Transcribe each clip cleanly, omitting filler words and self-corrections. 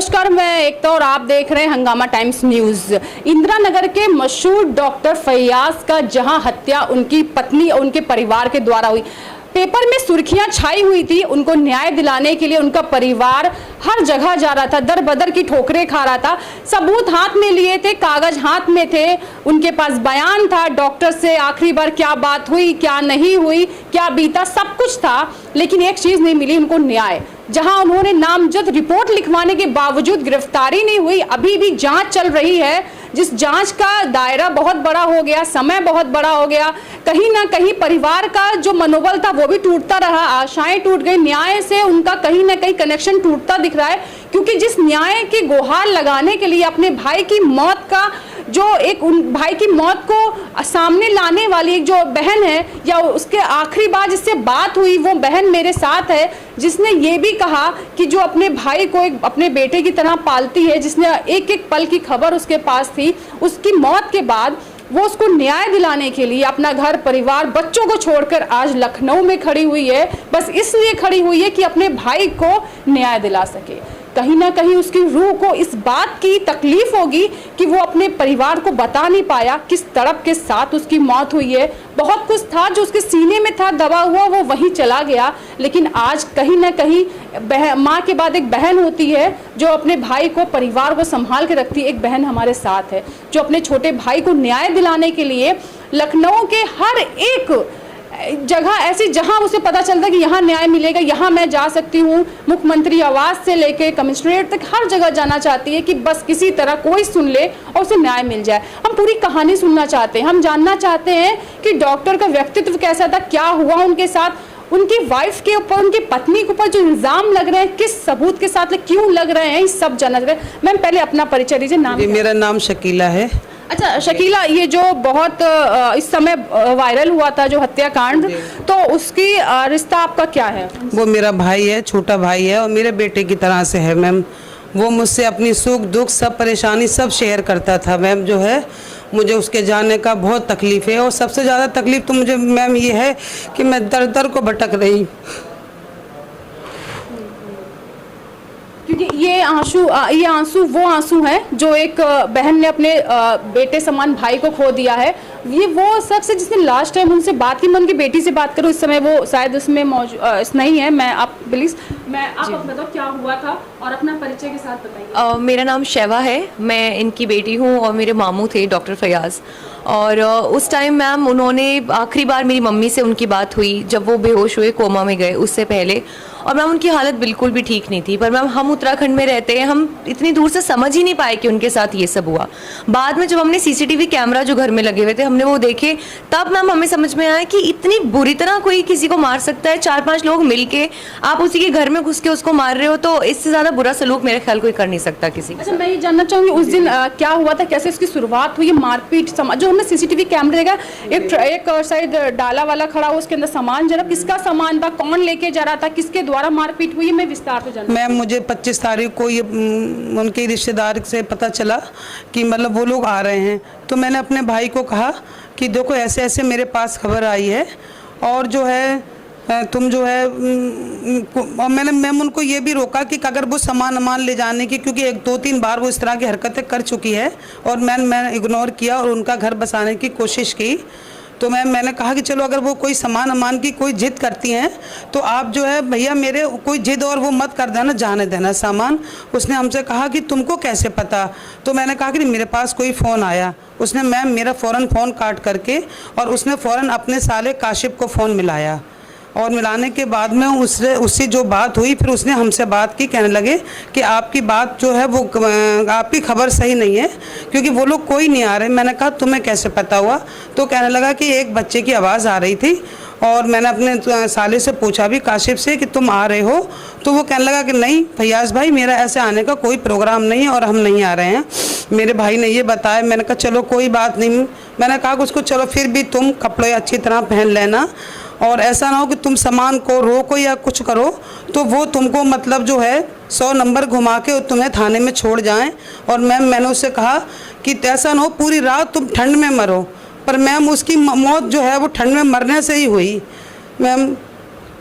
नमस्कार, मैं एकता और आप देख रहे हैं हंगामा टाइम्स न्यूज। इंदिरा नगर के मशहूर डॉक्टर फैयाज का जहां हत्या उनकी पत्नी और उनके परिवार के द्वारा हुई, पेपर में सुर्खियां छाई हुई थी। उनको न्याय दिलाने के लिए उनका परिवार हर जगह जा रहा था, दर बदर की ठोकरें खा रहा था। सबूत हाथ में लिए थे, कागज हाथ में थे, उनके पास बयान था, डॉक्टर से आखिरी बार क्या बात हुई, क्या नहीं हुई, क्या बीता, सब कुछ था। लेकिन एक चीज नहीं मिली उनको, न्याय। जहां उन्होंने नामजद रिपोर्ट लिखवाने के बावजूद गिरफ्तारी नहीं हुई, अभी भी जांच चल रही है, जिस जांच का दायरा बहुत बड़ा हो गया, समय बहुत बड़ा हो गया। कहीं ना कहीं परिवार का जो मनोबल था वो भी टूटता रहा, आशाएं टूट गई, न्याय से उनका कहीं ना कहीं कनेक्शन टूटता दिख रहा है। क्योंकि जिस न्याय की गुहार लगाने के लिए अपने भाई की मौत का जो एक भाई की मौत को सामने लाने वाली एक जो बहन है, या उसके आखिरी बार जिससे बात हुई वो बहन मेरे साथ है, जिसने ये भी कहा कि जो अपने भाई को एक अपने बेटे की तरह पालती है, जिसने एक एक पल की खबर उसके पास थी, उसकी मौत के बाद वो उसको न्याय दिलाने के लिए अपना घर परिवार बच्चों को छोड़कर आज लखनऊ में खड़ी हुई है। बस इसलिए खड़ी हुई है कि अपने भाई को न्याय दिला सके। कहीं ना कहीं उसकी रूह को इस बात की तकलीफ होगी कि वो अपने परिवार को बता नहीं पाया किस तड़प के साथ उसकी मौत हुई है। बहुत कुछ था जो उसके सीने में था दबा हुआ, वो वहीं चला गया। लेकिन आज कहीं ना कहीं माँ के बाद एक बहन होती है जो अपने भाई को, परिवार को संभाल के रखती है। एक बहन हमारे साथ है जो अपने छोटे भाई को न्याय दिलाने के लिए लखनऊ के हर एक जगह ऐसी जहां उसे पता चलता है कि यहाँ न्याय मिलेगा, यहाँ मैं जा सकती हूँ, मुख्यमंत्री आवास से लेके कमिश्नरेट तक हर जगह जाना चाहती है कि बस किसी तरह कोई सुन ले और उसे न्याय मिल जाए। हम पूरी कहानी सुनना चाहते हैं, हम जानना चाहते हैं कि डॉक्टर का व्यक्तित्व कैसा था, क्या हुआ उनके साथ, उनकी वाइफ के ऊपर, उनकी पत्नी के ऊपर जो इल्जाम लग रहे हैं किस सबूत के साथ क्यों लग रहे हैं, सब जानना चाहते हैं। मैम पहले अपना परिचय दीजिए। नाम? मेरा नाम शकीला है। अच्छा शकीला, ये जो बहुत इस समय वायरल हुआ था जो हत्याकांड, तो उसकी रिश्ता आपका क्या है? वो मेरा भाई है, छोटा भाई है और मेरे बेटे की तरह से है मैम। वो मुझसे अपनी सुख दुख सब परेशानी सब शेयर करता था मैम। जो है मुझे उसके जाने का बहुत तकलीफ़ है, और सबसे ज़्यादा तकलीफ़ तो मुझे मैम ये है कि मैं दर दर को भटक रही। क्योंकि ये आंसू वो आंसू हैं जो एक बहन ने अपने बेटे समान भाई को खो दिया है। ये वो शख्स है जिसने लास्ट टाइम उनसे बात की। मैं उनकी बेटी से बात करूँ, इस समय वो शायद उसमें मौजूद नहीं है। आप बताओ क्या हुआ था और अपना परिचय के साथ बताइए। मेरा नाम शैवा है, मैं इनकी बेटी हूँ और मेरे मामू थे डॉक्टर फयाज। और उस टाइम मैम उन्होंने आखिरी बार मेरी मम्मी से उनकी बात हुई जब वो बेहोश हुए, कोमा में गए, उससे पहले। और मैम उनकी हालत बिल्कुल भी ठीक नहीं थी। पर मैम हम उत्तराखंड में रहते हैं, हम इतनी दूर से समझ ही नहीं पाए कि उनके साथ ये सब हुआ। बाद में जब हमने सीसीटीवी कैमरा जो घर में लगे हुए थे हमने वो देखे, तब मैम हमें समझ में आया कि इतनी बुरी तरह कोई किसी को मार सकता है। 4-5 लोग मिलके आप उसी के घर में घुस के उसको मार रहे हो, तो इससे ज़्यादा बुरा सलूक मेरे ख्याल कोई कर नहीं सकता किसी। अच्छा, मैं ये जानना चाहूँगी उस दिन क्या हुआ था, कैसे उसकी शुरुआत हुई, मारपीट जो हमने सीसीटीवी कैमरे देखा, एक शायद डाला वाला खड़ा हुआ, उसके अंदर सामान जरा, किसका सामान था, कौन लेके जा रहा था, किसके द्वारा मारपीट हुई, मैं विस्तार से जानना। मैम मुझे 25 तारीख को ये उनके रिश्तेदार से पता चला कि मतलब वो लोग आ रहे हैं, तो मैंने अपने भाई को कहा कि देखो ऐसे ऐसे मेरे पास खबर आई है, और जो है तुम जो है, और मैंने मैम उनको ये भी रोका कि अगर वो सामान ले जाने की, क्योंकि 1-2-3 बार वो इस तरह की हरकतें कर चुकी है, और मैंने इग्नोर किया और उनका घर बसाने की कोशिश की। तो मैंने कहा कि चलो अगर वो कोई सामान की कोई जिद करती हैं तो आप जो है भैया मेरे कोई जिद और वो मत कर देना, जाने देना सामान। उसने हमसे कहा कि तुमको कैसे पता? तो मैंने कहा कि मेरे पास कोई फ़ोन आया। उसने मैम मेरा फ़ौरन फ़ोन काट करके, और उसने फ़ौरन अपने साले काशिफ को फ़ोन मिलाया, और मिलाने के बाद में उससे जो बात हुई, फिर उसने हमसे बात की, कहने लगे कि आपकी बात जो है वो आपकी खबर सही नहीं है क्योंकि वो लोग कोई नहीं आ रहे। मैंने कहा तुम्हें कैसे पता हुआ? तो कहने लगा कि एक बच्चे की आवाज़ आ रही थी, और मैंने अपने साले से पूछा भी, काशिफ से, कि तुम आ रहे हो? तो वो कहने लगा कि नहीं फयाज भाई, मेरा ऐसे आने का कोई प्रोग्राम नहीं है और हम नहीं आ रहे हैं, मेरे भाई ने ये बताया। मैंने कहा चलो कोई बात नहीं। मैंने कहा कि उसको चलो फिर भी तुम कपड़े अच्छी तरह पहन लेना, और ऐसा ना हो कि तुम सामान को रोको या कुछ करो तो वो तुमको मतलब जो है 100 नंबर घुमा के तुम्हें थाने में छोड़ जाएं। और मैंने उससे कहा कि ऐसा ना हो पूरी रात तुम ठंड में मरो, पर मैम उसकी मौत जो है वो ठंड में मरने से ही हुई मैम।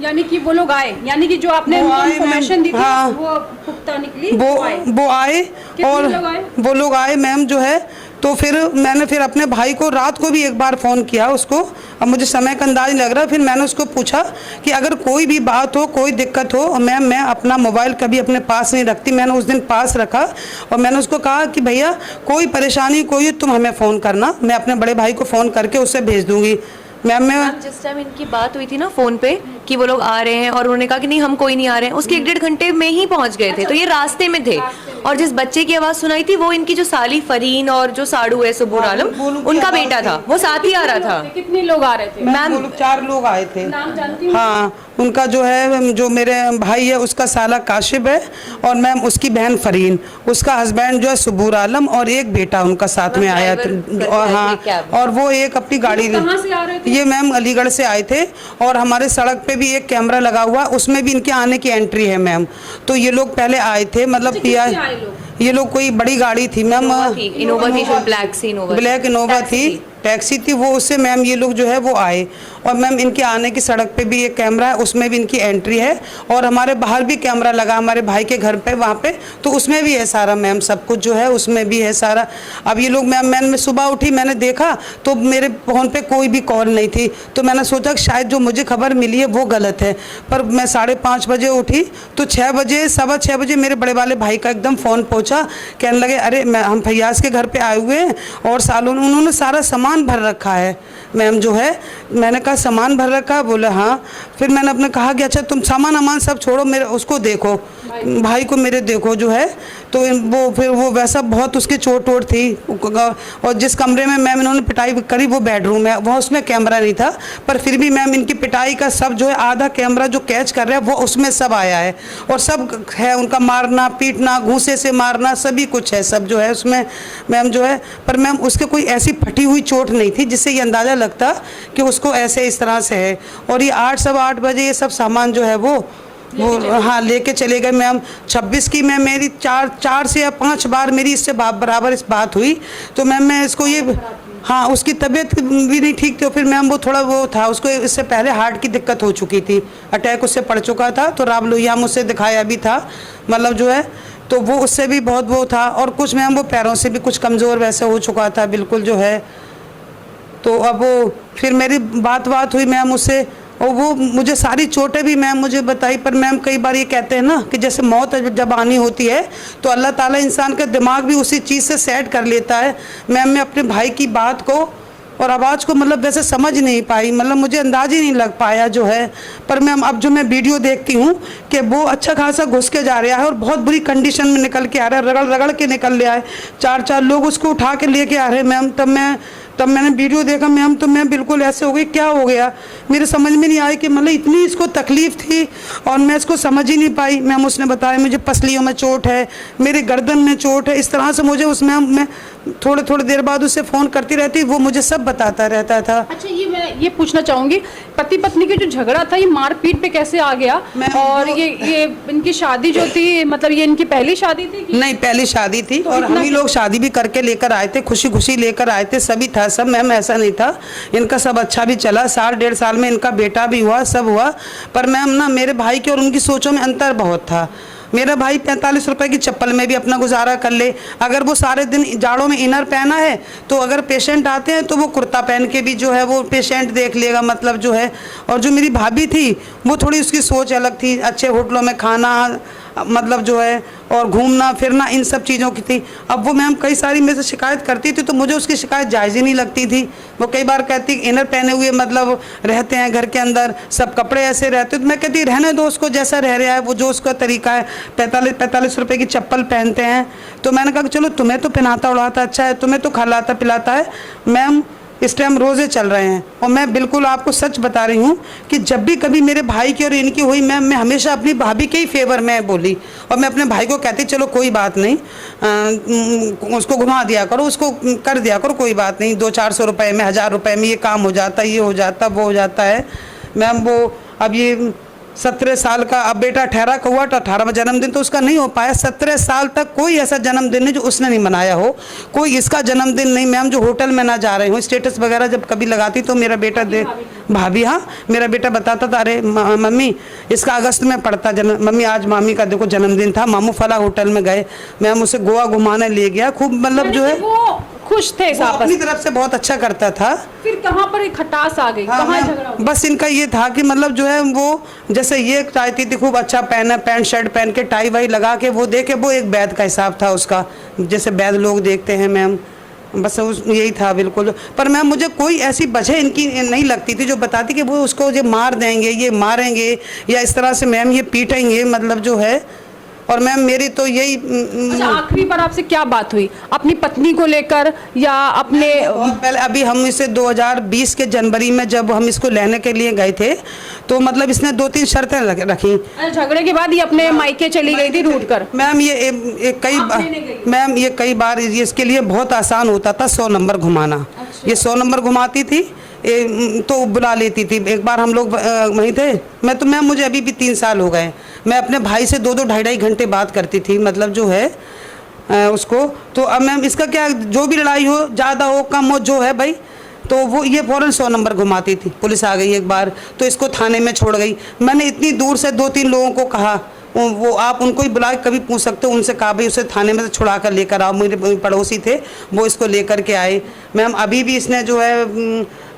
यानी कि वो लोग आए, यानी कि जो आपने वो आए, इन्फॉर्मेशन दी थी हाँ। वो पुख्ता निकली, वो आए और लोग आए? वो लोग आए मैम जो है। तो फिर मैंने फिर अपने भाई को रात को भी एक बार फ़ोन किया उसको, अब मुझे समय का अंदाज नहीं लग रहा। फिर मैंने उसको पूछा कि अगर कोई भी बात हो, कोई दिक्कत हो, मैम मैं अपना मोबाइल कभी अपने पास नहीं रखती, मैंने उस दिन पास रखा और मैंने उसको कहा कि भैया कोई परेशानी कोई हो तुम हमें फ़ोन करना, मैं अपने बड़े भाई को फ़ोन करके उससे भेज दूँगी। मैम मैं जिस टाइम इनकी बात हुई थी ना फोन पे कि वो लोग आ रहे हैं और उन्होंने कहा कि नहीं हम कोई नहीं आ रहे हैं, उसके 1-1.5 घंटे में ही पहुंच गए थे। तो ये रास्ते में थे और जिस बच्चे की आवाज सुनाई थी वो इनकी जो साली फरीन और जो साड़ू है सुबूर आलम, उनका बेटा था, वो साथ ही आ रहा था। कितने लोग आ रहे थे? मैम वो लोग 4 लोग आए थे। नाम जानती हूँ? हाँ, उनका जो है जो मेरे भाई है उसका साला काशिफ है और मैम उसकी बहन फरीन, उसका हस्बैंड जो है सुबूर आलम और एक बेटा उनका साथ में आया था। और हाँ, और वो एक अपनी गाड़ी कहाँ से आ रहे थे? ये मैम अलीगढ़ से आए थे और हमारे सड़क पे भी एक कैमरा लगा हुआ, उसमें भी इनके आने की एंट्री है मैम। तो ये लोग पहले आए थे, मतलब किससे आए लोग? ये लोग कोई बड़ी गाड़ी थी मैम, इनोवा थी, ब्लैक सी इनोवा, ब्लैक इनोवा थी, टैक्सी थी वो, उससे मैम ये लोग जो है वो आए। और मैम इनके आने की सड़क पे भी एक कैमरा है, उसमें भी इनकी एंट्री है और हमारे बाहर भी कैमरा लगा हमारे भाई के घर पे वहाँ पे, तो उसमें भी है सारा मैम, सब कुछ जो है उसमें भी है सारा। अब ये लोग मैं सुबह उठी, मैंने देखा तो मेरे फ़ोन पे कोई भी कॉल नहीं थी, तो मैंने सोचा कि शायद जो मुझे खबर मिली है वो गलत है। पर मैं 5:30 बजे उठी तो 6 बजे 6:15 बजे मेरे बड़े वाले भाई का एकदम फ़ोन पहुँचा, कहने लगे अरे हम फैयाज़ के घर पर आए हुए हैं और सालों उन्होंने सारा सामान भर रखा है मैम जो है। मैंने कहा सामान भर रखा है? बोले हाँ। फिर मैंने अपने कहा कि अच्छा तुम सामान सब छोड़ो, मेरे उसको देखो, भाई को मेरे देखो जो है। तो वो फिर वो वैसा बहुत उसकी चोट वोट थी और जिस कमरे में मैम इन्होंने पिटाई करी वो बेडरूम है, वहाँ उसमें कैमरा नहीं था, पर फिर भी मैम इनकी पिटाई का सब जो है आधा कैमरा जो कैच कर रहा है वो उसमें सब आया है और सब है, उनका मारना पीटना, घूंसे से मारना, सभी कुछ है सब जो है उसमें मैम जो है। पर मैम उसके कोई ऐसी फटी हुई चोट नहीं थी जिससे ये अंदाज़ा लगता कि उसको ऐसे इस तरह से है। और ये 8-8 बजे ये सब सामान जो है वो हाँ लेके चले गए मैम। 26 की मैं मेरी 4 से या 5 बार मेरी इससे बराबर इस बात हुई। तो मैम मैं इसको ये हाँ उसकी तबीयत भी नहीं ठीक थी, फिर मैम वो थोड़ा वो था, उसको इससे पहले हार्ट की दिक्कत हो चुकी थी, अटैक उससे पड़ चुका था, तो राब लोहिया में उससे दिखाया भी था, मतलब जो है तो वो उससे भी बहुत वो था। और कुछ मैम वो पैरों से भी कुछ कमज़ोर वैसे हो चुका था बिल्कुल जो है। तो अब वो फिर मेरी बात हुई मैम उससे और वो मुझे सारी चोटें भी मैम मुझे बताई। पर मैम कई बार ये कहते हैं ना कि जैसे मौत जब आनी होती है तो अल्लाह ताला इंसान का दिमाग भी उसी चीज़ से सेट कर लेता है। मैम मैं अपने भाई की बात को और आवाज़ को मतलब वैसे समझ नहीं पाई, मतलब मुझे अंदाज ही नहीं लग पाया जो है। पर मैम अब जो मैं वीडियो देखती हूँ कि वो अच्छा खासा घुस के जा रहा है और बहुत बुरी कंडीशन में निकल के आ रहा है, रगड़ के निकल ले आए, 4 लोग उसको उठा के लेके आ रहे हैं मैम। तब मैंने वीडियो देखा मैम, तो मैं बिल्कुल ऐसे हो गई, क्या हो गया मेरे समझ में नहीं आई कि मतलब इतनी इसको तकलीफ़ थी और मैं इसको समझ ही नहीं पाई। मैम उसने बताया मुझे पसलियों में चोट है, मेरे गर्दन में चोट है, इस तरह से मुझे उस मैम मैं थोड़े देर बाद उससे फ़ोन करती रहती, वो मुझे सब बताता रहता था। अच्छा ये मैं ये पूछना चाहूँगी, पति पत्नी के जो झगड़ा था ये मारपीट पे कैसे आ गया? और ये इनकी शादी जो थी, मतलब ये इनकी पहली शादी थी कि? नहीं पहली शादी थी और हम ही लोग शादी भी करके लेकर आए थे, खुशी लेकर आए थे, सभी था सब मैम, ऐसा नहीं था। इनका सब अच्छा भी चला, 1.5 साल में इनका बेटा भी हुआ, सब हुआ। पर मैम ना मेरे भाई के और उनकी सोचों में अंतर बहुत था। मेरा भाई 45 रुपए की चप्पल में भी अपना गुजारा कर ले, अगर वो सारे दिन जाड़ों में इनर पहना है तो अगर पेशेंट आते हैं तो वो कुर्ता पहन के भी जो है वो पेशेंट देख लेगा, मतलब जो है। और जो मेरी भाभी थी वो थोड़ी उसकी सोच अलग थी, अच्छे होटलों में खाना, मतलब जो है और घूमना फिरना, इन सब चीज़ों की थी। अब वो मैम कई सारी मेरे से शिकायत करती थी तो मुझे उसकी शिकायत जायज़ ही नहीं लगती थी। वो कई बार कहती इनर पहने हुए मतलब रहते हैं घर के अंदर, सब कपड़े ऐसे रहते, तो मैं कहती रहने दो उसको, जैसा रह रहा है वो जो उसका तरीका है। 45 रुपए की चप्पल पहनते हैं, तो मैंने कहा कि चलो तुम्हें तो पहनाता उड़ाता अच्छा है, तुम्हें तो खिलाता पिलाता है। मैम इस टाइम रोज़े चल रहे हैं और मैं बिल्कुल आपको सच बता रही हूँ कि जब भी कभी मेरे भाई की और इनकी हुई मैम, मैं हमेशा अपनी भाभी के ही फेवर में बोली और मैं अपने भाई को कहती चलो कोई बात नहीं, उसको घुमा दिया करो, उसको कर दिया करो, कोई बात नहीं, 200-400 रुपये में 1000 रुपये में ये काम हो जाता है, ये हो जाता वो हो जाता है। मैम वो अब ये 17 साल का, अब बेटा 18 का हुआ तो 18वां जन्मदिन तो उसका नहीं हो पाया। 17 साल तक कोई ऐसा जन्मदिन नहीं जो उसने नहीं मनाया हो, कोई इसका जन्मदिन नहीं। मैम जो होटल में ना जा रही हूँ, स्टेटस वगैरह जब कभी लगाती तो मेरा बेटा भाभी, हाँ मेरा बेटा बताता था, अरे मम्मी इसका अगस्त में पड़ता जन्म, मम्मी आज मामी का देखो जन्मदिन था, मामू फला होटल में गए, मैम उसे गोवा घुमाने ले गया, खूब मतलब जो है वो खुश थे वो अपनी तरफ से बहुत अच्छा करता था। फिर कहाँ पर एक खटास आ गई, हाँ, कहाँ झगड़ा हो गया? बस इनका ये था कि मतलब जो है वो जैसे ये चाहती थी खूब अच्छा पहना, पैंट शर्ट पहन के टाई वाई लगा के वो देखे, वो एक वैद का हिसाब था उसका, जैसे वैद लोग देखते हैं मैम, बस यही था बिल्कुल। पर मैम मुझे कोई ऐसी वजह इनकी नहीं लगती थी जो बताती कि वो उसको ये मार देंगे, ये मारेंगे या इस तरह से मैम ये पीटेंगे, मतलब जो है। और मैम मेरी तो यही अच्छा, आखिरी बार आपसे क्या बात हुई अपनी पत्नी को लेकर या अपने? बहुत पहले, अभी हम इसे 2020 के जनवरी में जब हम इसको लेने के लिए गए थे तो मतलब इसने 2-3 शर्तें रखी। झगड़े के बाद ये अपने मायके चली गई थी रूठ कर? मैम ये कई बार इसके लिए बहुत आसान होता था 100 नंबर घुमाना। अच्छा। ये 100 नंबर घुमाती थी तो बुला लेती थी। एक बार हम लोग वहीं थे, मैम मुझे अभी भी 3 साल हो गए, मैं अपने भाई से 2-2 ढाई घंटे बात करती थी, मतलब जो है उसको। तो अब मैम इसका क्या, जो भी लड़ाई हो, ज़्यादा हो कम हो, जो है भाई, तो वो ये फ़ौरन 100 नंबर घुमाती थी। पुलिस आ गई एक बार तो इसको थाने में छोड़ गई। मैंने इतनी दूर से 2-3 लोगों को कहा, वो आप उनको ही बुला के कभी पूछ सकते हो, उनसे कहा भाई उसे थाने में से छुड़ा कर लेकर आओ। मेरे पड़ोसी थे वो इसको लेकर के आए। मैम अभी भी इसने जो है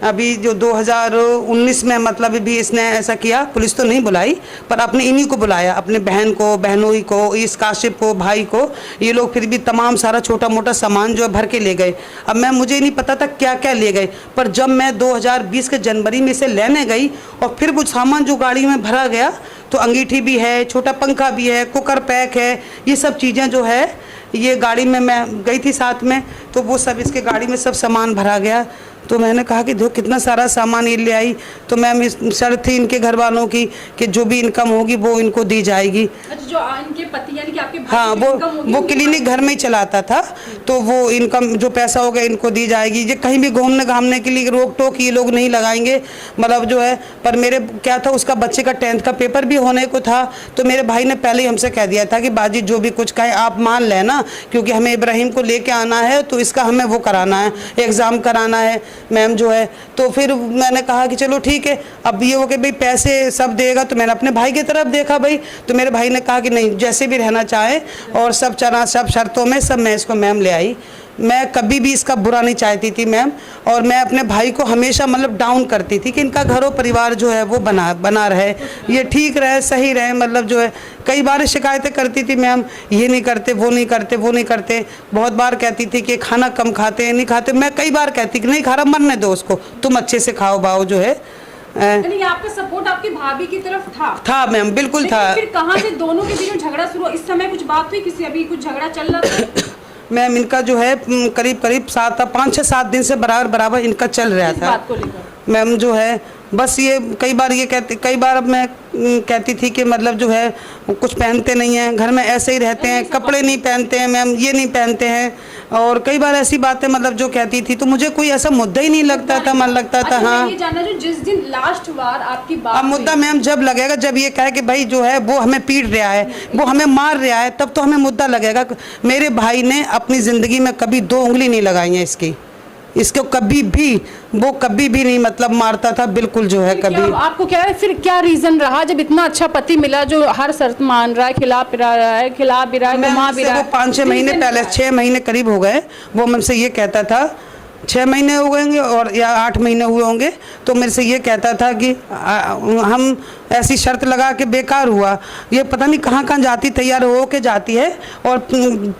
अभी जो 2019 में मतलब भी इसने ऐसा किया, पुलिस तो नहीं बुलाई पर अपने इन्हीं को बुलाया, अपने बहन को, बहनोई को, इस काशिफ को, भाई को। ये लोग फिर भी तमाम सारा छोटा मोटा सामान जो है भर के ले गए। अब मैम मुझे नहीं पता था क्या क्या ले गए, पर जब मैं 2020 के जनवरी में इसे लेने गई और फिर वो सामान जो गाड़ी में भरा गया तो अंगीठी भी है, छोटा पंखा भी है, कुकर पैक है, ये सब चीज़ें जो है ये गाड़ी में, मैं गई थी साथ में, तो वो सब इसके गाड़ी में सब सामान भरा गया। तो मैंने कहा कि देखो कितना सारा सामान ये ले आई। तो मैम इस शर्त थी इनके घर वालों की कि जो भी इनकम होगी वो इनको दी जाएगी। अच्छा, जो इनके पति यानी कि आपके भाई हाँ, वो क्लिनिक घर में ही चलाता था, तो वो इनकम जो पैसा होगा इनको दी जाएगी। ये कहीं भी घूमने घामने के लिए रोक टोक ये लोग नहीं लगाएंगे, मतलब जो है। पर मेरे क्या था, उसका बच्चे का 10th का पेपर भी होने को था, तो मेरे भाई ने पहले ही हमसे कह दिया था कि बाजी जो भी कुछ कहें आप मान लेना, क्योंकि हमें इब्राहिम को लेके आना है, तो इसका हमें वो कराना है, एग्ज़ाम कराना है मैम जो है। तो फिर मैंने कहा कि चलो ठीक है। अब ये हो कि भाई पैसे सब देगा, तो मैंने अपने भाई की तरफ देखा भाई, तो मेरे भाई ने कहा कि नहीं जैसे भी रहना चाहे और सब शर्तों में सब मैं इसको मैम ले आई। मैं कभी भी इसका बुरा नहीं चाहती थी मैम, और मैं अपने भाई को हमेशा मतलब डाउन करती थी कि इनका घरों परिवार जो है वो बना रहे, ये ठीक रहे, सही रहे, मतलब जो है। कई बार शिकायतें करती थी मैम, ये नहीं करते, वो नहीं करते, वो नहीं करते। बहुत बार कहती थी कि खाना कम खाते हैं, नहीं खाते। मैं कई बार कहती कि नहीं खा रहा, मरने दो उसको, तुम अच्छे से खाओ बाओ जो है। यानी आपका सपोर्ट आपकी भाभी की तरफ था मैम, बिल्कुल था। फिर कहाँ से दोनों के बीच में झगड़ा शुरू? इस समय कुछ बात हुई किसी, अभी कुछ झगड़ा चल रहा था? मैम इनका जो है करीब 5-6-7 दिन से बराबर इनका चल रहा था। बात को लेकर मैम जो है बस ये कई बार अब मैं कहती थी कि मतलब जो है कुछ पहनते नहीं हैं, घर में ऐसे ही रहते हैं, कपड़े नहीं पहनते हैं मैम, ये नहीं पहनते हैं, और कई बार ऐसी बातें मतलब जो कहती थी, तो मुझे कोई ऐसा मुद्दा ही नहीं लगता था, मन लगता था। हाँ, ये जानना जो जिस दिन लास्ट बार आपकी बात अब मुद्दा मैम जब लगेगा, जब ये कहे कि भाई जो है वो हमें पीट रहा है, वो हमें मार रहा है, तब तो हमें मुद्दा लगेगा। मेरे भाई ने अपनी ज़िंदगी में कभी 2 उंगली नहीं लगाई है इसको कभी भी नहीं मतलब मारता था, बिल्कुल जो है कभी। आपको क्या है फिर, क्या रीजन रहा जब इतना अच्छा पति मिला जो हर शर्त मान रहा है, खिला भी रहा है, घुमा भी रहा है? 5-6 महीने पहले, 6 महीने करीब हो गए, वो मुझसे ये कहता था, 6 महीने हो गए और या 8 महीने हुए होंगे, तो मेरे से ये कहता था कि हम ऐसी शर्त लगा के बेकार हुआ। ये पता नहीं कहाँ जाती, तैयार हो के जाती है और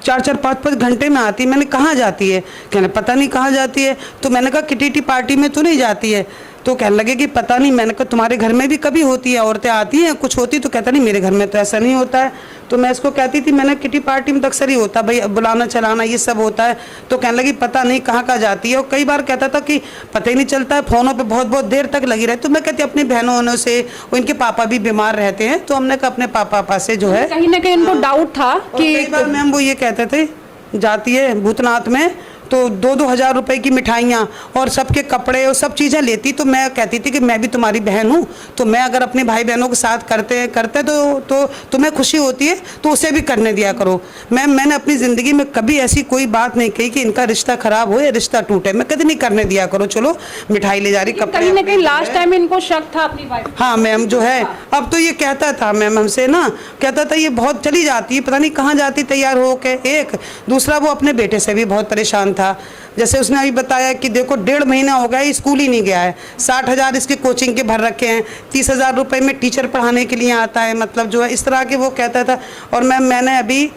4-4 5-5 घंटे में आती। मैंने कहाँ जाती है? कहने पता नहीं कहाँ जाती है। तो मैंने कहा किटी पार्टी में तो नहीं जाती है? तो कहने लगे कि पता नहीं। मैंने कहा तुम्हारे घर में भी कभी होती है, औरतें आती हैं, कुछ होती? तो कहता नहीं मेरे घर में तो ऐसा नहीं होता है। तो मैं इसको कहती थी, मैंने किटी पार्टी में तो अक्सर ही होता भाई, बुलाना चलाना ये सब होता है। तो कहने लगी पता नहीं कहाँ जाती है, और कई बार कहता था कि पता ही नहीं चलता है, फ़ोनों पे बहुत देर तक लगी रहती। तो मैं कहती अपनी बहनों से, इनके पापा भी बीमार रहते हैं, तो हमने कहा अपने पापा से जो है, कहीं ना कहीं उनको डाउट था कि कई बार मैम वो ये कहते थे जाती है भूतनाथ में, तो 2-2 हज़ार रुपए की मिठाइयाँ और सबके कपड़े और सब चीज़ें लेती। तो मैं कहती थी कि मैं भी तुम्हारी बहन हूँ, तो मैं अगर अपने भाई बहनों के साथ करते तो तुम्हें खुशी होती है तो उसे भी करने दिया करो। मैंने अपनी ज़िंदगी में कभी ऐसी कोई बात नहीं कही कि इनका रिश्ता ख़राब हो या रिश्ता टूटे, मैं कभी नहीं करने दिया करो। चलो मिठाई ले जा रही, कपड़े कहीं ना कहीं लास्ट टाइम इनको शक था अपनी वाइफ। हाँ मैम जो है, अब तो ये कहता था मैम हमसे ना, कहता था ये बहुत चली जाती है, पता नहीं कहाँ जाती तैयार हो के। एक दूसरा वो अपने बेटे से भी बहुत परेशान था। जैसे उसने अभी बताया कि देखो 1.5 महीना हो गया स्कूल ही नहीं गया है, 60,000 इसके कोचिंग के भर रखे हैं, 30,000 रुपये में टीचर पढ़ाने के लिए आता है, मतलब जो है इस तरह के वो कहता था। और मैम मैंने अभी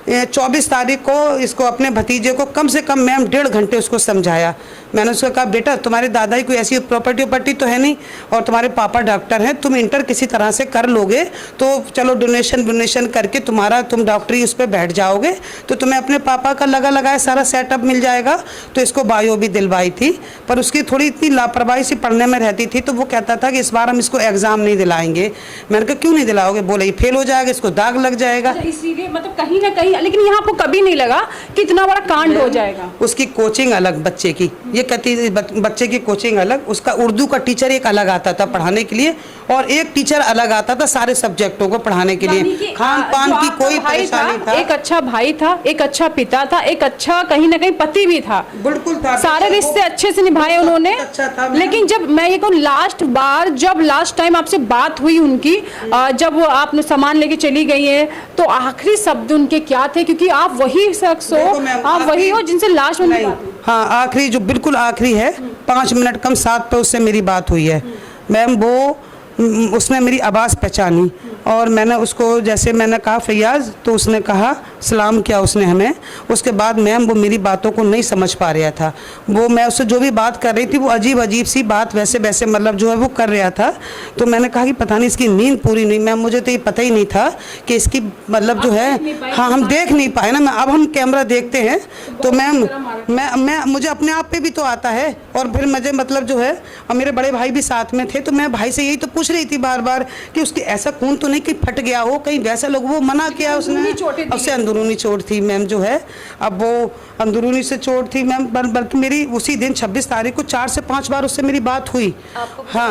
24 तारीख को इसको अपने भतीजे को कम से कम मैम 1.5 घंटे उसको समझाया। मैंने उसको कहा बेटा तुम्हारे दादा की कोई ऐसी प्रॉपर्टी तो है नहीं और तुम्हारे पापा डॉक्टर हैं, तुम इंटर किसी तरह से कर लोगे तो चलो डोनेशन करके तुम डॉक्टरी उस पर बैठ जाओगे तो तुम्हें अपने पापा का लगाया सारा सेटअप मिल जाएगा। तो इसको बायो भी दिलवाई थी, पर उसकी थोड़ी इतनी लापरवाही सी पढ़ने में रहती थी, तो वो कहता था कि इस बार हम इसको एग्ज़ाम नहीं दिलाएंगे। मैंने कहा क्यों नहीं दिलाओगे? बोले ये फेल हो जाएगा, इसको दाग लग जाएगा। इसीलिए मतलब कहीं ना कहीं, लेकिन यहाँ आपको कभी नहीं लगा कि इतना बड़ा कांड हो जाएगा? उसकी कोचिंग अलग बच्चे की, ये कहती बच्चे की कोचिंग अलग, उसका उर्दू का टीचर एक अलग आता था पढ़ाने के लिए और एक टीचर अलग आता था सारे सब्जेक्टों को पढ़ाने के लिए। खान पान की कोई परेशानी था। एक अच्छा भाई था, एक अच्छा पिता था, एक अच्छा कहीं ना कहीं पति भी था, बिल्कुल था। सारे रिश्ते अच्छे से निभाए उन्होंने। अच्छा था। लेकिन जब मैं ये कहूँ लास्ट टाइम आपसे बात हुई उनकी, जब वो आप सामान लेके चली गई है, तो आखिरी शब्द उनके क्या थे? क्योंकि आप वही शख्स हो, आप वही हो जिनसे लास्ट में। हाँ आखिरी जो बिल्कुल आखिरी है, 5 मिनट कम 7 पे उससे मेरी बात हुई है मैम। उसने मेरी आवाज़ पहचानी और मैंने उसको जैसे मैंने कहा फैयाज़, तो उसने कहा सलाम किया उसने हमें। उसके बाद मैम वो मेरी बातों को नहीं समझ पा रहा था, वो मैं उससे जो भी बात कर रही थी वो अजीब सी बात वैसे मतलब जो है वो कर रहा था। तो मैंने कहा कि पता नहीं इसकी नींद पूरी नहीं। मैम मुझे तो ये पता ही नहीं था कि इसकी मतलब जो है, हाँ हम देख नहीं पाए ना। अब हम कैमरा देखते हैं तो मैम मैं मुझे अपने आप पे भी तो आता है। और फिर मुझे मतलब जो है, और मेरे बड़े भाई भी साथ में थे, तो मैं भाई से यही तो पूछ रही थी बार बार कि उसकी ऐसा खून तो नहीं कि फट गया हो कहीं, वैसा लोग वो मना किया उसने। उससे अंदरूनी चोट थी मैम जो है, अब वो अंदरूनी से चोट थी मैम। बल्कि मेरी उसी दिन 26 तारीख को 4 से 5 बार उससे मेरी बात हुई। हाँ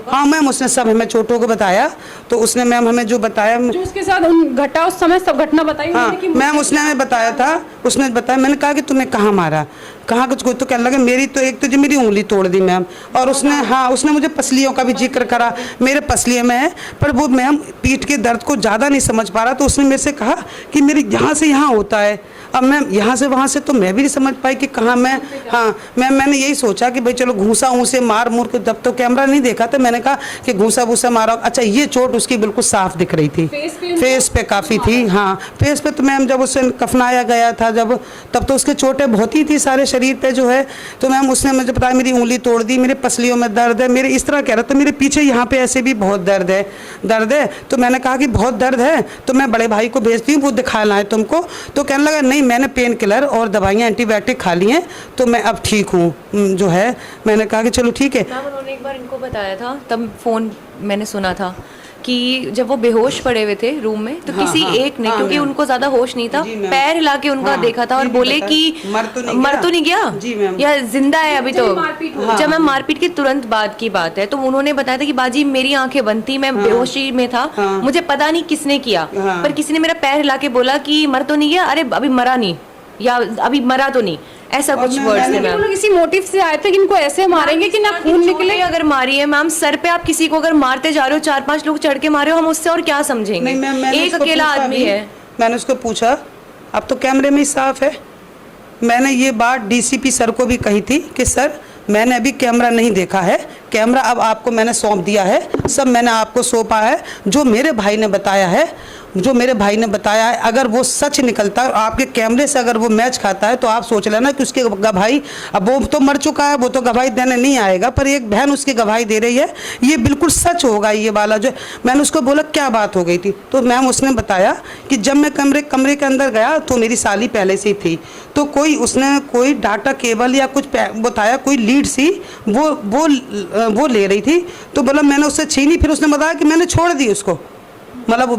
हाँ मैम उसने सब हमें चोटों को बताया। तो उसने मैम हमें जो बताया, जो उसके साथ घटा उस समय सब घटना बताई। हाँ मैम उसने हमें बताया था, उसने बताया। मैंने कहा कि तुम्हें कहाँ मारा, कहाँ कुछ कोई? तो कहने लगा मेरी तो एक तो जो मेरी उंगली तोड़ दी मैम। और उसने मुझे पसलियों का भी जिक्र करा, मेरे पसलियों में है, पर वो मैम पीठ के दर्द को ज़्यादा नहीं समझ पा रहा। तो उसने मेरे से कहा कि मेरी यहाँ से यहाँ होता है। अब मैं यहाँ से वहाँ से तो मैं भी नहीं समझ पाई कि कहाँ मैं। हाँ मैंने यही सोचा कि भाई चलो घूसा से मार के, जब तो कैमरा नहीं देखा तो मैंने कहा कि घूसा भूसा मारा। अच्छा ये चोट उसकी बिल्कुल साफ दिख रही थी, फेस पे काफ़ी थी। हाँ फेस पे तो मैम जब उसे कफनाया गया था तब तो उसके चोटें बहुत ही थी सारे शरीर पे जो है। तो मैम उसने मुझे बताया मेरी उंगली तोड़ दी, मेरे पसलियों में दर्द है, मेरे इस तरह कह रहा था, मेरे पीछे यहाँ पे ऐसे भी बहुत दर्द है। तो मैंने कहा कि बहुत दर्द है तो मैं बड़े भाई को भेजती हूँ, वो दिखा लाए तुमको। तो कहने लगा नहीं मैंने पेन किलर और दवाइयाँ एंटीबायोटिक खा ली हैं तो मैं अब ठीक हूँ जो है। मैंने कहा कि चलो ठीक है। मैम उन्होंने एक बार इनको बताया था, तब फ़ोन मैंने सुना था कि जब वो बेहोश पड़े हुए थे रूम में तो हाँ, किसी हाँ, एक ने, हाँ, क्योंकि उनको ज्यादा होश नहीं था, जी, मैम। पैर हिला के उनका हाँ, देखा था और जी, बोले पता कि है। मर तो नहीं गया जी, मैम। या जिंदा है अभी तो। हाँ, जब मैं मारपीट की तुरंत बाद की बात है, तो उन्होंने बताया था कि बाजी मेरी आंखें बंद थी, मैं बेहोशी में था, मुझे पता नहीं किसने किया, पर किसी ने मेरा पैर हिला के बोला कि मर तो नहीं गया, अरे अभी मरा नहीं या अभी मरा तो नहीं, ऐसा कुछ वर्ड्स थे मैम। लोग इसी मोटिव से आए थे कि इनको ऐसे मारेंगे कि ना खून निकले। अगर मारी है मैम, सर पे आप किसी को अगर मारते जा रहे हो, 4-5 लोग चढ़ के मारे हो, हम उससे और क्या समझेंगे? एक अकेला आदमी है। मैंने उसको पूछा, अब तो कैमरे में ही साफ है। मैंने ये बात डीसीपी सर को भी कही थी कि सर मैंने अभी कैमरा नहीं देखा है, कैमरा अब आपको मैंने सौंप दिया है, सब मैंने आपको सौंपा है। जो मेरे भाई ने बताया है, अगर वो सच निकलता है और आपके कैमरे से अगर वो मैच खाता है तो आप सोच लेना कि उसके गवाही, अब वो तो मर चुका है, वो तो गवाही देने नहीं आएगा, पर एक बहन उसकी गवाही दे रही है, ये बिल्कुल सच होगा ये वाला जो। मैंने उसको बोला क्या बात हो गई थी, तो मैम उसने बताया कि जब मैं कमरे के अंदर गया तो मेरी साली पहले से ही थी, तो उसने कोई डाटा केबल या कुछ बताया, कोई लीड सी वो ले रही थी, तो बोला मैंने उससे छीनी, फिर उसने बताया कि मैंने छोड़ दी उसको। मतलब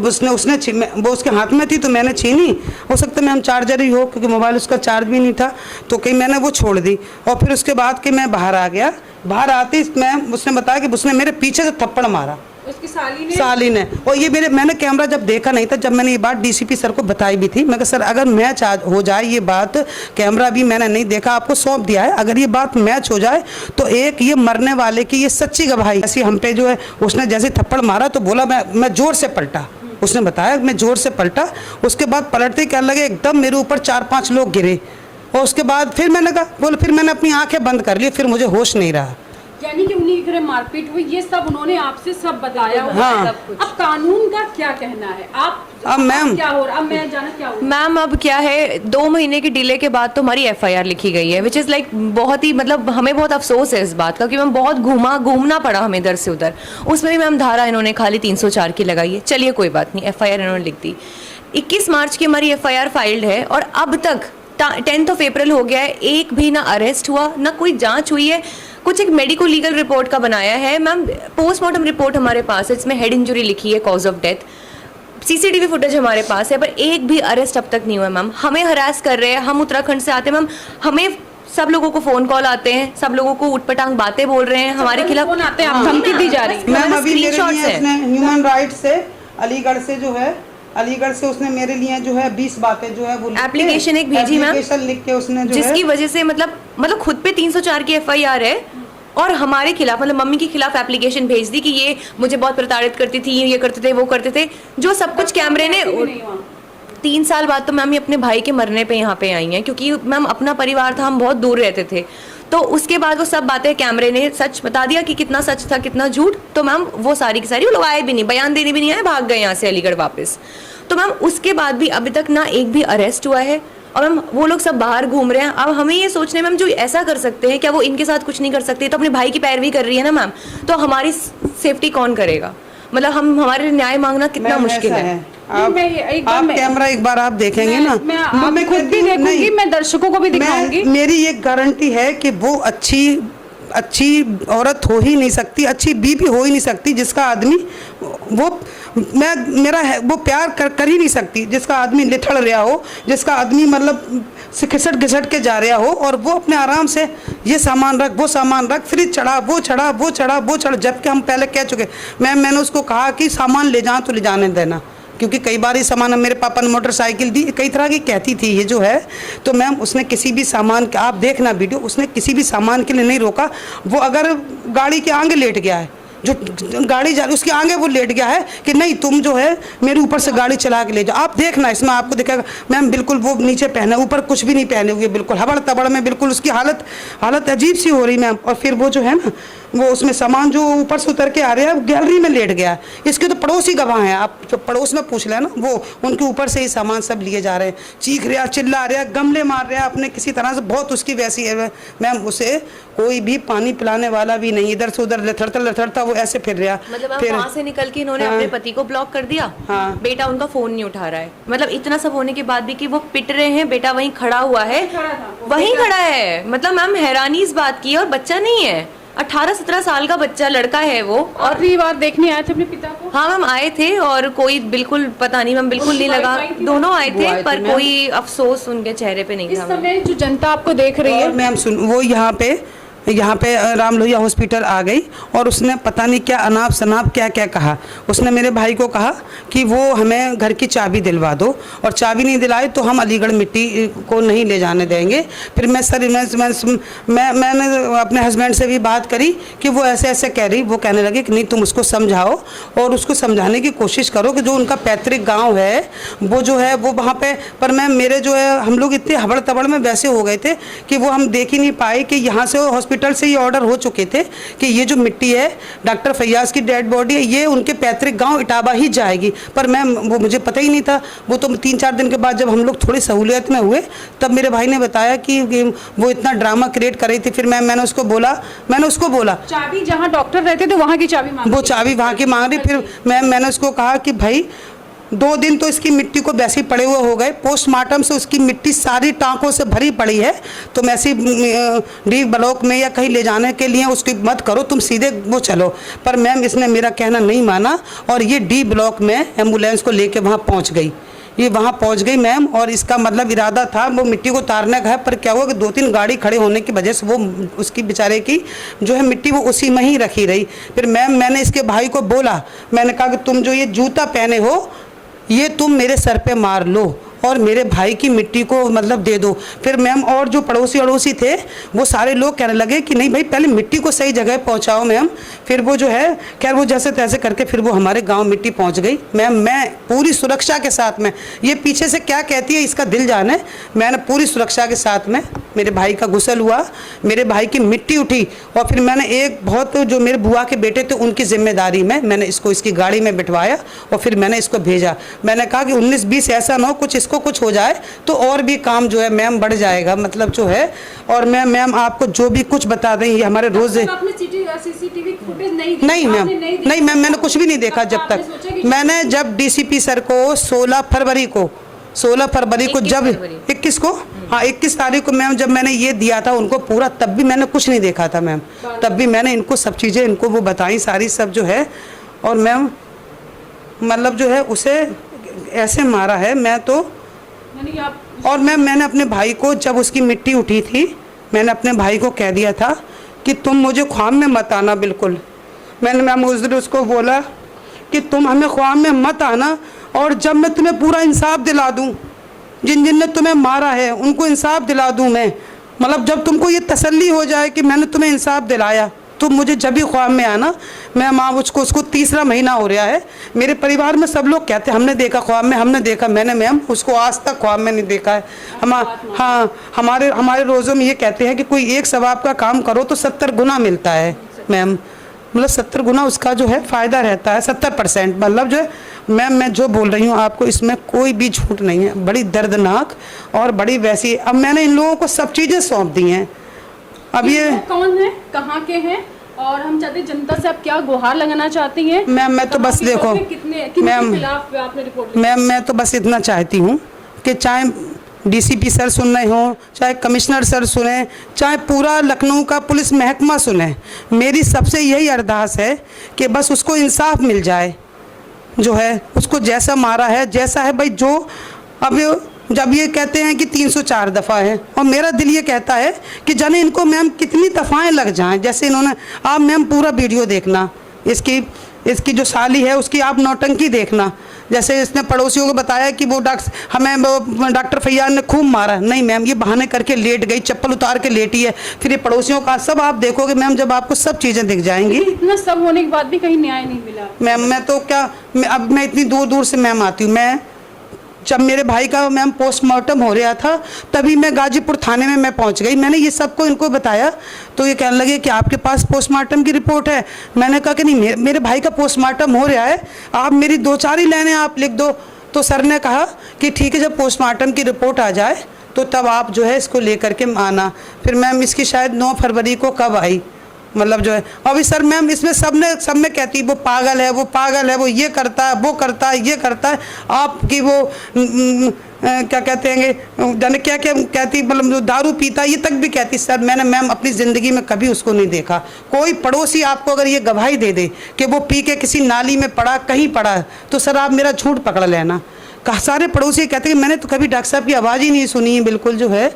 वो उसके हाथ में थी तो मैंने छीनी। हो सकता है मैं हम चार्जर ही हो, क्योंकि मोबाइल उसका चार्ज भी नहीं था, तो कहीं मैंने वो छोड़ दी। और फिर उसके बाद कि मैं बाहर आ गया। बाहर आते ही उसने बताया कि उसने मेरे पीछे से थप्पड़ मारा, उसकी साली ने। और ये मैंने कैमरा जब देखा नहीं था, जब मैंने ये बात डीसीपी सर को बताई भी थी। मैं कहा सर अगर मैच हो जाए, ये बात कैमरा भी मैंने नहीं देखा, आपको सौंप दिया है, अगर ये बात मैच हो जाए तो एक ये मरने वाले की ये सच्ची गवाही ऐसी हम पे जो है। उसने जैसे थप्पड़ मारा तो बोला मैं जोर से पलटा, उसने बताया मैं जोर से पलटा। उसके बाद पलटते क्या लगे एकदम मेरे ऊपर 4-5 लोग गिरे। और उसके बाद फिर मैंने कहा फिर मैंने अपनी आंखें बंद कर ली, फिर मुझे होश नहीं रहा। यानी कि उन्हीं के घर मारपीट हुई, ये सब उन्होंने आपसे सब बताया हुआ हाँ। है। अब कानून का क्या कहना है? अब मैम क्या हो रहा, अब मैं जाना क्या हो रहा? मैम अब क्या है, 2 महीने की डिले के बाद तो हमारी एफआईआर लिखी गई है, विच इज़ लाइक बहुत ही मतलब हमें बहुत अफसोस है इस बात का कि मैम बहुत घूमना पड़ा हमें इधर से उधर। उसमें भी मैम धारा इन्होंने खाली 304 की लगाई है। चलिए कोई बात नहीं, एफआईआर इन्होंने लिख दी। 21 मार्च की हमारी एफआईआर फाइल्ड है और अब तक 10 अप्रैल हो गया है, एक भी ना अरेस्ट हुआ ना कोई जांच हुई है। कुछ एक मेडिको लीगल रिपोर्ट का बनाया है मैम, पोस्टमार्टम रिपोर्ट हमारे पास है, इसमें हेड इंजरी लिखी है, cause of death. CCTV footage हमारे पास है, पर एक भी अरेस्ट अब तक नहीं हुआ मैम। हमें हरास कर रहे हैं, हम उत्तराखंड से आते हैं मैम, हमें सब लोगों को फोन कॉल आते हैं, सब लोगों को उटपटांग बातें बोल रहे हैं हमारे खिलाफ, फोन आते हैं, आप धमकी दी जा रही है। मैम अभी मेरे स्क्रीनशॉट्स लिए है। उसने ह्यूमन राइट्स से अलीगढ़ से जो है, अलीगढ़ से उसने मेरे लिए जो है 20 बातें जो है वो एप्लीकेशन एक भेजी मैम, एप्लीकेशन लिख के उसने जो जिसकी है वजह से मतलब खुद पे 304 की एफआईआर है और हमारे खिलाफ मतलब मम्मी के खिलाफ एप्लीकेशन भेज दी कि ये मुझे बहुत प्रताड़ित करती थी, ये करते थे, वो करते थे, जो सब कुछ कैमरे ने। 3 साल बाद तो मैम ये अपने भाई के मरने पे यहाँ पे आई हैं, क्योंकि मैम अपना परिवार था, हम बहुत दूर रहते थे, तो उसके बाद वो सब बातें कैमरे ने सच बता दिया कि कितना सच था कितना झूठ। तो मैम वो सारी की सारी वो लोग आए भी नहीं, बयान देने भी नहीं आए, भाग गए यहाँ से अलीगढ़ वापस। तो मैम उसके बाद भी अभी तक ना एक भी अरेस्ट हुआ है और मैम वो लोग सब बाहर घूम रहे हैं। अब हमें ये सोचने मैम जो ऐसा कर सकते हैं, क्या वो इनके साथ कुछ नहीं कर सकते? तो अपने भाई की पैरवी कर रही है ना मैम, तो हमारी सेफ्टी कौन करेगा? मतलब हमारे न्याय मांगना कितना मैम मुश्किल ऐसा है। आप कैमरा एक बार आप देखेंगे ना, मैं खुद भी देखूंगी, मैं दर्शकों को भी दिखाऊंगी। मेरी ये गारंटी है कि वो अच्छी औरत हो ही नहीं सकती, अच्छी बीवी हो ही नहीं सकती जिसका आदमी वो प्यार कर ही नहीं सकती, जिसका आदमी लिथड़ रहा हो, जिसका आदमी मतलब घिसट के जा रहा हो, और वो अपने आराम से ये सामान रख, वो सामान रख, फ्रिज चढ़ा, वो चढ़ा, जबकि हम पहले कह चुके। मैंने उसको कहा कि सामान ले जाओ तो ले जाने देना, क्योंकि कई बार ये सामान मेरे पापा ने मोटरसाइकिल दी, कई तरह की कहती थी ये जो है। तो मैम उसने किसी भी सामान का, आप देखना वीडियो, उसने किसी भी सामान के लिए नहीं रोका। वो अगर गाड़ी के आगे लेट गया है, जो गाड़ी जा रही उसके आगे वो लेट गया है कि नहीं तुम जो है मेरे ऊपर से गाड़ी चला के ले जाओ। आप देखना इसमें आपको दिखेगा मैम, बिल्कुल वो नीचे पहने, ऊपर कुछ भी नहीं पहने हुए, बिल्कुल हबड़ तबड़ में, बिल्कुल उसकी हालत अजीब सी हो रही मैम। और फिर वो जो है ना, वो उसमें सामान जो ऊपर से उतर के आ रहे हैं गैलरी में लेट गया है। इसके तो पड़ोसी गवाह हैं, आप जो पड़ोस में पूछ लेना, वो उनके ऊपर से ही सामान सब लिए जा रहे हैं, चीख रहा, चिल्ला रहा, गमले मार रहा अपने किसी तरह से, बहुत उसकी वैसी है मैम। उसे कोई भी पानी पिलाने वाला भी नहीं, इधर से उधर लथड़ता वो ऐसे फिर रहा। मतलब वहाँ से निकल के इन्होंने अपने पति को ब्लॉक कर दिया। हाँ। बेटा उनका फोन नहीं उठा रहा है, मतलब इतना सब होने के बाद भी कि वो पिट रहे हैं, बेटा वहीं खड़ा हुआ है, वहीं खड़ा है। मतलब मैम हैरानी इस बात की, और बच्चा नहीं है, 18-17 साल का बच्चा, लड़का है वो। और आखिरी बार देखने आए थे अपने पिता को? हाँ मैम आए थे, और कोई बिल्कुल पता नहीं मैम, बिल्कुल नहीं लगा, दोनों आए थे, पर कोई अफसोस उनके चेहरे पे नहीं इस था। समय जो जनता आपको देख रही है, मैम सुन, वो यहाँ पे राम लोहिया हॉस्पिटल आ गई और उसने पता नहीं क्या अनाप शनाप क्या कहा। उसने मेरे भाई को कहा कि वो हमें घर की चाबी दिलवा दो, और चाबी नहीं दिलाई तो हम अलीगढ़ मिट्टी को नहीं ले जाने देंगे। फिर मैंने अपने हस्बैंड से भी बात करी कि वो ऐसे कह रही, वो कहने लगे कि नहीं तुम उसको समझाओ और उसको समझाने की कोशिश करो कि जो उनका पैतृक गाँव है वो जो है वो वहाँ पे। पर मैम मेरे जो है हम लोग इतने हबड़ तबड़ में वैसे हो गए थे कि वो हम देख ही नहीं पाए कि यहाँ से हॉस्पिटल से ये ऑर्डर हो चुके थे कि ये जो मिट्टी है डॉक्टर फैयाज की डेड बॉडी है, ये उनके पैतृक गांव इटावा ही जाएगी। पर मैम वो मुझे पता ही नहीं था। वो तो 3-4 दिन के बाद जब हम लोग थोड़ी सहूलियत में हुए तब मेरे भाई ने बताया कि वो इतना ड्रामा क्रिएट कर रही थी। फिर मैंने उसको बोला चाबी जहाँ डॉक्टर रहते थे वहाँ की चाबी मांग, वो चाबी वहाँ की मांग रही। फिर मैंने उसको कहा कि भाई 2 दिन तो इसकी मिट्टी को वैसे ही पड़े हुए हो गए, पोस्टमार्टम से उसकी मिट्टी सारी टाँकों से भरी पड़ी है। तुम ऐसी डी ब्लॉक में या कहीं ले जाने के लिए उसकी मत करो, तुम सीधे वो चलो। पर मैम इसने मेरा कहना नहीं माना और ये डी ब्लॉक में एम्बुलेंस को लेके वहाँ पहुँच गई। ये वहाँ पहुँच गई मैम, और इसका मतलब इरादा था वो मिट्टी को उतारने का है, पर क्या हुआ कि 2-3 गाड़ी खड़े होने की वजह से वो उसकी बेचारे की जो है मिट्टी वो उसी में ही रखी रही। फिर मैम मैंने इसके भाई को बोला, मैंने कहा कि तुम जो ये जूता पहने हो ये तुम मेरे सर पे मार लो और मेरे भाई की मिट्टी को मतलब दे दो। फिर मैम और जो पड़ोसी अड़ोसी थे वो सारे लोग कहने लगे कि नहीं भाई पहले मिट्टी को सही जगह पहुंचाओ मैम। फिर वो जो है खैर वो जैसे तैसे करके फिर वो हमारे गांव मिट्टी पहुंच गई। मैम मैं पूरी सुरक्षा के साथ में, ये पीछे से क्या कहती है इसका दिल जाने, मैंने पूरी सुरक्षा के साथ में मेरे भाई का गुस्ल हुआ, मेरे भाई की मिट्टी उठी और फिर मैंने एक बहुत जो मेरे बुआ के बेटे थे उनकी जिम्मेदारी में मैंने इसको इसकी गाड़ी में बिठवाया और फिर मैंने इसको भेजा। मैंने कहा कि 19-20 ऐसा ना हो कुछ हो जाए तो और भी काम जो है मैम बढ़ जाएगा मतलब जो है। और मैम आपको जो भी कुछ बता दें, ये हमारे रोज सीसीटीवी फुटेज नहीं मैम मैंने कुछ भी नहीं देखा जब तक। मैंने जब डीसीपी सर को 16 फरवरी को जब 21 को हाँ 21 तारीख को मैम जब मैंने ये दिया था उनको पूरा, तब भी मैंने कुछ नहीं देखा था मैम। तब भी मैंने इनको सब चीज़ें इनको वो बताई सारी सब जो है। और मैम मतलब जो है उसे ऐसे मारा है मैं तो। और मैम मैंने अपने भाई को जब उसकी मिट्टी उठी थी मैंने अपने भाई को कह दिया था कि तुम मुझे ख्वाब में मत आना बिल्कुल। मैंने मैम उस दिन उसको बोला कि तुम हमें ख्वाब में मत आना और जब मैं तुम्हें पूरा इंसाफ दिला दूं, जिन ने तुम्हें मारा है उनको इंसाफ दिला दूं मैं, मतलब जब तुमको ये तसल्ली हो जाए कि मैंने तुम्हें इंसाफ दिलाया तो मुझे जब भी ख्वाब में आना। मैं माँ उसको 3रा महीना हो रहा है, मेरे परिवार में सब लोग कहते हैं हमने देखा ख्वाब में, हमने देखा। मैंने मैम उसको आज तक ख्वाब में नहीं देखा है। हमारे रोज़ों में ये कहते हैं कि कोई एक सवाब का काम करो तो 70 गुना मिलता है मैम, मतलब 70 गुना उसका जो है फ़ायदा रहता है, 70%। मतलब जो है मैम मैं जो बोल रही हूँ आपको इसमें कोई भी झूठ नहीं है, बड़ी दर्दनाक और बड़ी वैसी। अब मैंने इन लोगों को सब चीज़ें सौंप दी हैं। अब ये कौन है, कहाँ के हैं और हम चाहते हैं जनता से आप क्या गुहार लगाना चाहती हैं? मैम मैं तो बस देखो मैम मैं तो बस इतना चाहती हूँ कि चाहे डीसीपी सर सुन रहे हों, चाहे कमिश्नर सर सुने, चाहे पूरा लखनऊ का पुलिस महकमा सुने, मेरी सबसे यही अरदास है कि बस उसको इंसाफ मिल जाए। जो है उसको जैसा मारा है जैसा है भाई, जो अब जब ये कहते हैं कि 304 दफ़ा है और मेरा दिल ये कहता है कि जाने इनको मैम कितनी दफ़ाएं लग जाएं। जैसे इन्होंने, आप मैम पूरा वीडियो देखना, इसकी जो साली है उसकी आप नौटंकी देखना। जैसे इसने पड़ोसियों को बताया कि वो डॉक्टर फैयाज ने खूब मारा, नहीं मैम ये बहाने करके लेट गई, चप्पल उतार के लेटी है। फिर ये पड़ोसियों का सब आप देखोगे मैम जब आपको सब चीज़ें दिख जाएंगी। इतना सब होने के बाद भी कहीं न्याय नहीं मिला मैम। मैं तो क्या अब मैं इतनी दूर से मैम आती हूँ। मैं जब मेरे भाई का मैम पोस्टमार्टम हो रहा था तभी मैं गाजीपुर थाने में मैं पहुंच गई। मैंने ये सबको इनको बताया तो ये कहने लगे कि आपके पास पोस्टमार्टम की रिपोर्ट है। मैंने कहा कि नहीं, मेरे भाई का पोस्टमार्टम हो रहा है, आप मेरी 2-4 ही लाइनें आप लिख दो। तो सर ने कहा कि ठीक है, जब पोस्टमार्टम की रिपोर्ट आ जाए तो तब आप जो है इसको लेकर के आना। फिर मैम इसकी शायद 9 फरवरी को कब आई, मतलब जो है अभी सर मैम इसमें सब में कहती वो पागल है, वो ये करता है, वो करता है, ये करता है। आपकी वो क्या कहते हैं जाने क्या कहती, मतलब जो दारू पीता है ये तक भी कहती। सर मैंने मैम अपनी ज़िंदगी में कभी उसको नहीं देखा। कोई पड़ोसी आपको अगर ये गवाही दे दे कि वो पी के किसी नाली में पड़ा, कहीं पड़ा, तो सर आप मेरा झूठ पकड़ लेना। सारे पड़ोसी कहते हैं मैंने तो कभी डॉक्टर साहब की आवाज़ ही नहीं सुनी है बिल्कुल जो है।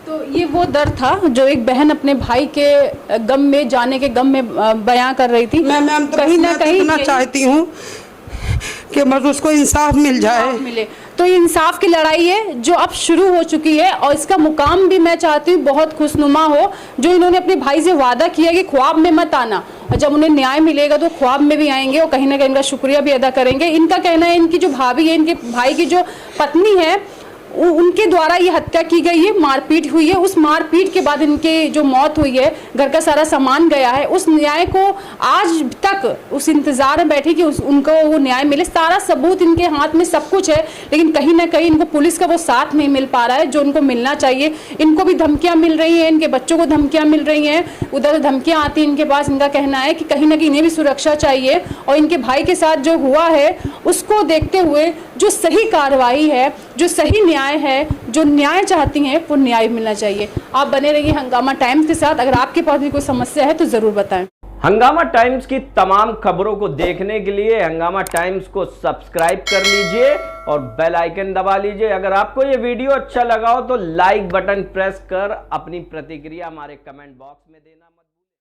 तो ये वो दर्द था जो एक बहन अपने भाई के गम में जाने के गम में बयां कर रही थी। मैम तो कहीं ना कहीं चाहती हूँ कि बस उसको इंसाफ मिल जाए, मिले। तो ये इंसाफ की लड़ाई है जो अब शुरू हो चुकी है और इसका मुकाम भी मैं चाहती हूँ बहुत खुशनुमा हो। जो इन्होंने अपने भाई से वादा किया कि ख्वाब में मत आना, और जब उन्हें न्याय मिलेगा तो ख्वाब में भी आएंगे और कहीं ना कहीं इनका शुक्रिया भी अदा करेंगे। इनका कहना है इनकी जो भाभी है, इनके भाई की जो पत्नी है, उनके द्वारा ये हत्या की गई है, मारपीट हुई है। उस मारपीट के बाद इनके जो मौत हुई है, घर का सारा सामान गया है। उस न्याय को आज तक उस इंतजार में बैठी कि उनको वो न्याय मिले। सारा सबूत इनके हाथ में, सब कुछ है, लेकिन कहीं ना कहीं इनको पुलिस का वो साथ नहीं मिल पा रहा है जो उनको मिलना चाहिए। इनको भी धमकियां मिल रही हैं, इनके बच्चों को धमकियां मिल रही हैं, उधर धमकियां आती हैं इनके पास। इनका कहना है कि कहीं ना कहीं इन्हें भी सुरक्षा चाहिए और इनके भाई के साथ जो हुआ है उसको देखते हुए जो सही कार्रवाई है, जो सही न्याय है, जो न्याय चाहती हैं वो न्याय मिलना चाहिए। आप बने रहिए हंगामा टाइम्स के साथ। अगर आपके पास भी कोई समस्या है तो ज़रूर बताएं। हंगामा टाइम्स की तमाम खबरों को देखने के लिए हंगामा टाइम्स को सब्सक्राइब कर लीजिए और बेल आइकन दबा लीजिए। अगर आपको ये वीडियो अच्छा लगा हो तो लाइक बटन प्रेस कर अपनी प्रतिक्रिया हमारे कमेंट बॉक्स में देना।